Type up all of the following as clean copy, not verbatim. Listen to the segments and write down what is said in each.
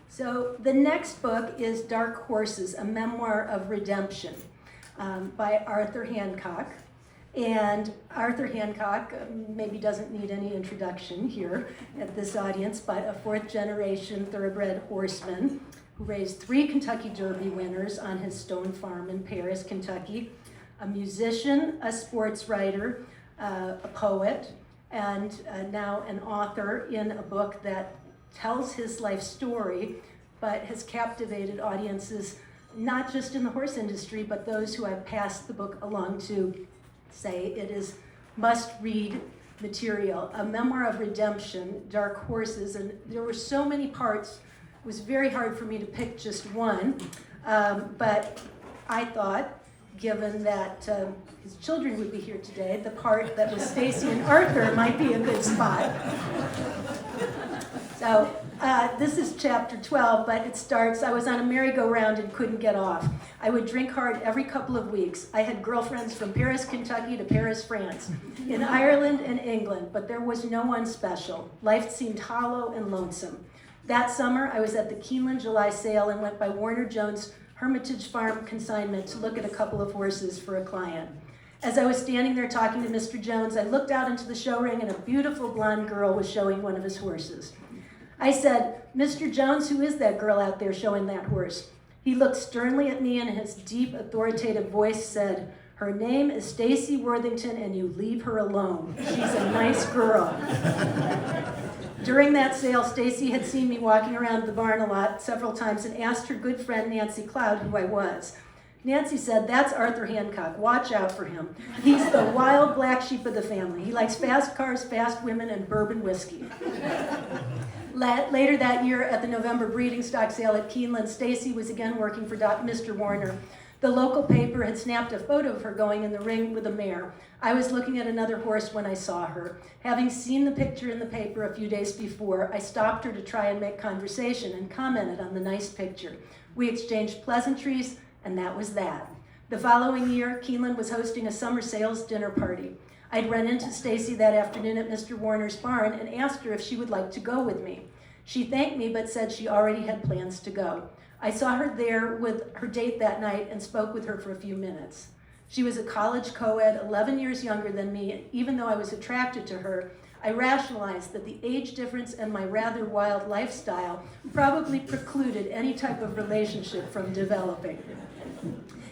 So the next book is Dark Horses, a Memoir of Redemption by Arthur Hancock. And Arthur Hancock maybe doesn't need any introduction here at this audience, but a fourth generation thoroughbred horseman who raised 3 Kentucky Derby winners on his stone farm in Paris, Kentucky, a musician, a sports writer, a poet, and now an author in a book that tells his life story, but has captivated audiences, not just in the horse industry, but those who I've passed the book along to say it is must-read material. A Memoir of Redemption, Dark Horses, and there were so many parts, it was very hard for me to pick just one, but I thought, given that his children would be here today, the part that was Staci and Arthur might be a good spot. So this is chapter 12, but it starts, I was on a merry-go-round and couldn't get off. I would drink hard every couple of weeks. I had girlfriends from Paris, Kentucky to Paris, France, in Ireland and England, but there was no one special. Life seemed hollow and lonesome. That summer, I was at the Keeneland July sale and went by Warner Jones' Hermitage Farm consignment to look at a couple of horses for a client. As I was standing there talking to Mr. Jones, I looked out into the show ring and a beautiful blonde girl was showing one of his horses. I said, "Mr. Jones, who is that girl out there showing that horse?" He looked sternly at me and his deep, authoritative voice said, "Her name is Staci Worthington and you leave her alone. She's a nice girl." During that sale, Staci had seen me walking around the barn a lot several times and asked her good friend Nancy Cloud who I was. Nancy said, "That's Arthur Hancock. Watch out for him. He's the wild black sheep of the family. He likes fast cars, fast women, and bourbon whiskey." Later that year at the November breeding stock sale at Keeneland, Staci was again working for Mr. Warner. The local paper had snapped a photo of her going in the ring with a mare. I was looking at another horse when I saw her. Having seen the picture in the paper a few days before, I stopped her to try and make conversation and commented on the nice picture. We exchanged pleasantries, and that was that. The following year, Keeneland was hosting a summer sales dinner party. I'd run into Staci that afternoon at Mr. Warner's barn and asked her if she would like to go with me. She thanked me but said she already had plans to go. I saw her there with her date that night and spoke with her for a few minutes. She was a college co-ed, 11 years younger than me, and even though I was attracted to her, I rationalized that the age difference and my rather wild lifestyle probably precluded any type of relationship from developing.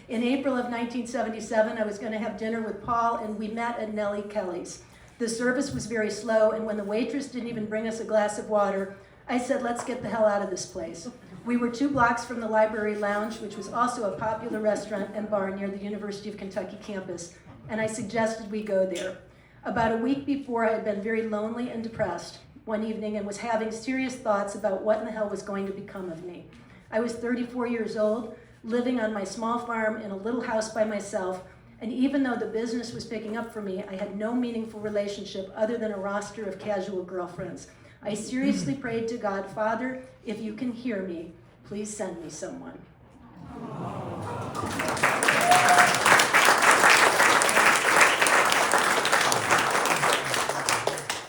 In April of 1977, I was going to have dinner with Paul, and we met at Nellie Kelly's. The service was very slow, and when the waitress didn't even bring us a glass of water, I said, "Let's get the hell out of this place." We were 2 blocks from the Library Lounge, which was also a popular restaurant and bar near the University of Kentucky campus, and I suggested we go there. About a week before, I had been very lonely and depressed one evening and was having serious thoughts about what in the hell was going to become of me. I was 34 years old, living on my small farm in a little house by myself, and even though the business was picking up for me, I had no meaningful relationship other than a roster of casual girlfriends. I seriously prayed to God, "Father, if you can hear me, please send me someone."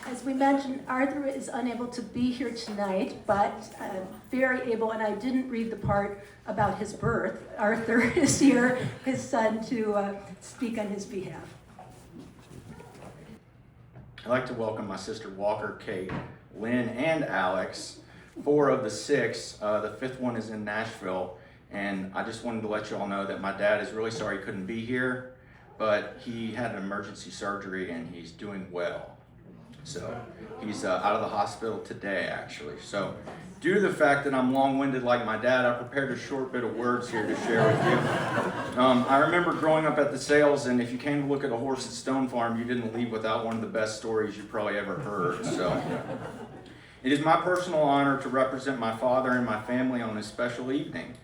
As we mentioned, Arthur is unable to be here tonight, but very able, and I didn't read the part about his birth. Arthur is here, his son, to speak on his behalf. I'd like to welcome my sister Walker, Kate, Lynn, and Alex, 4 of the 6. The 5th one is in Nashville, and I just wanted to let you all know that my dad is really sorry he couldn't be here, but he had an emergency surgery and he's doing well. So he's out of the hospital today, actually. So due to the fact that I'm long-winded like my dad, I prepared a short bit of words here to share with you. I remember growing up at the sales, and if you came to look at a horse at Stone Farm, you didn't leave without one of the best stories you probably ever heard. So it is my personal honor to represent my father and my family on this special evening.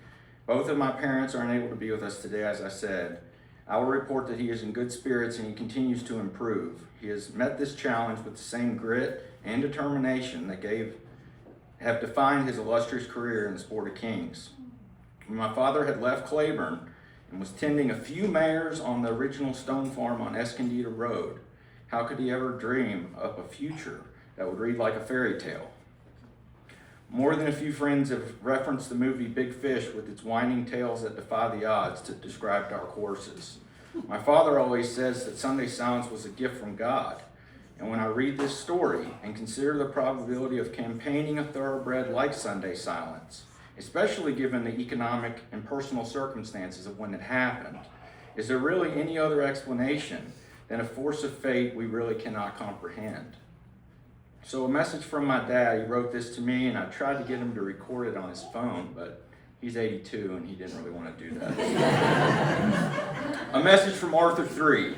Both of my parents are unable to be with us today, as I said. I will report that he is in good spirits and he continues to improve. He has met this challenge with the same grit and determination that have defined his illustrious career in the sport of kings. When my father had left Claiborne and was tending a few mares on the original Stone Farm on Escondido Road, how could he ever dream up a future that would read like a fairy tale? More than a few friends have referenced the movie Big Fish with its winding tales that defy the odds to describe dark horses. My father always says that Sunday Silence was a gift from God. And when I read this story and consider the probability of campaigning a thoroughbred like Sunday Silence, especially given the economic and personal circumstances of when it happened, is there really any other explanation than a force of fate we really cannot comprehend? So a message from my dad, he wrote this to me, and I tried to get him to record it on his phone, but he's 82 and he didn't really want to do that. A message from Arthur III.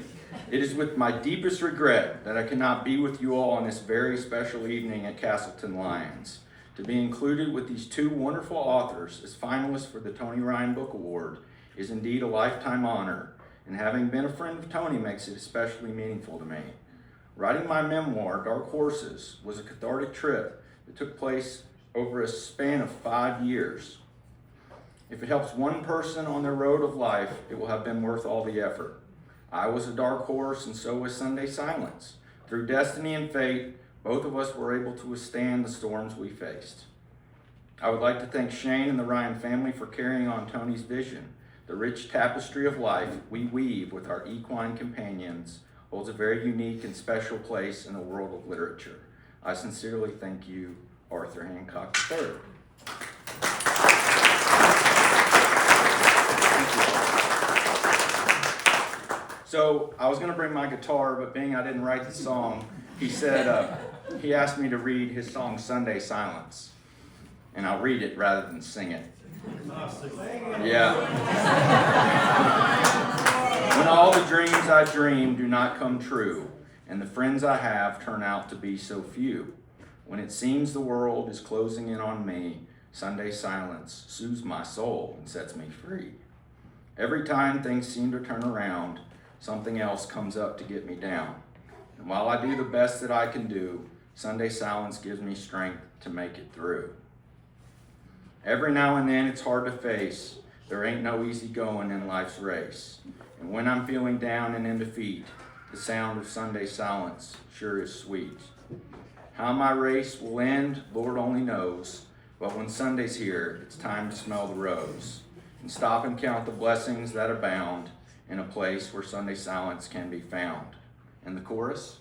It is with my deepest regret that I cannot be with you all on this very special evening at Castleton Lyons. To be included with these two wonderful authors as finalists for the Tony Ryan Book Award is indeed a lifetime honor, and having been a friend of Tony makes it especially meaningful to me. Writing my memoir, Dark Horses, was a cathartic trip that took place over a span of 5 years. If it helps one person on their road of life, it will have been worth all the effort. I was a dark horse, and so was Sunday Silence. Through destiny and fate, both of us were able to withstand the storms we faced. I would like to thank Shane and the Ryan family for carrying on Tony's vision. The rich tapestry of life we weave with our equine companions holds a very unique and special place in the world of literature. I sincerely thank you, Arthur Hancock III. So I was going to bring my guitar, but being I didn't write the song, he said, he asked me to read his song Sunday Silence. And I'll read it rather than sing it. Yeah. When all the dreams I dream do not come true, and the friends I have turn out to be so few, when it seems the world is closing in on me, Sunday Silence soothes my soul and sets me free. Every time things seem to turn around, something else comes up to get me down. And while I do the best that I can do, Sunday Silence gives me strength to make it through. Every now and then it's hard to face. There ain't no easy going in life's race. And when I'm feeling down and in defeat, the sound of Sunday Silence sure is sweet. How my race will end, Lord only knows. But when Sunday's here, it's time to smell the rose and stop and count the blessings that abound in a place where Sunday Silence can be found. And the chorus?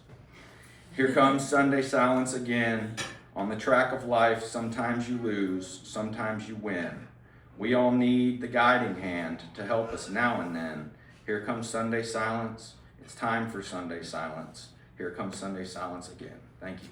Here comes Sunday Silence again. On the track of life, sometimes you lose, sometimes you win. We all need the guiding hand to help us now and then. Here comes Sunday Silence. It's time for Sunday Silence. Here comes Sunday Silence again. Thank you.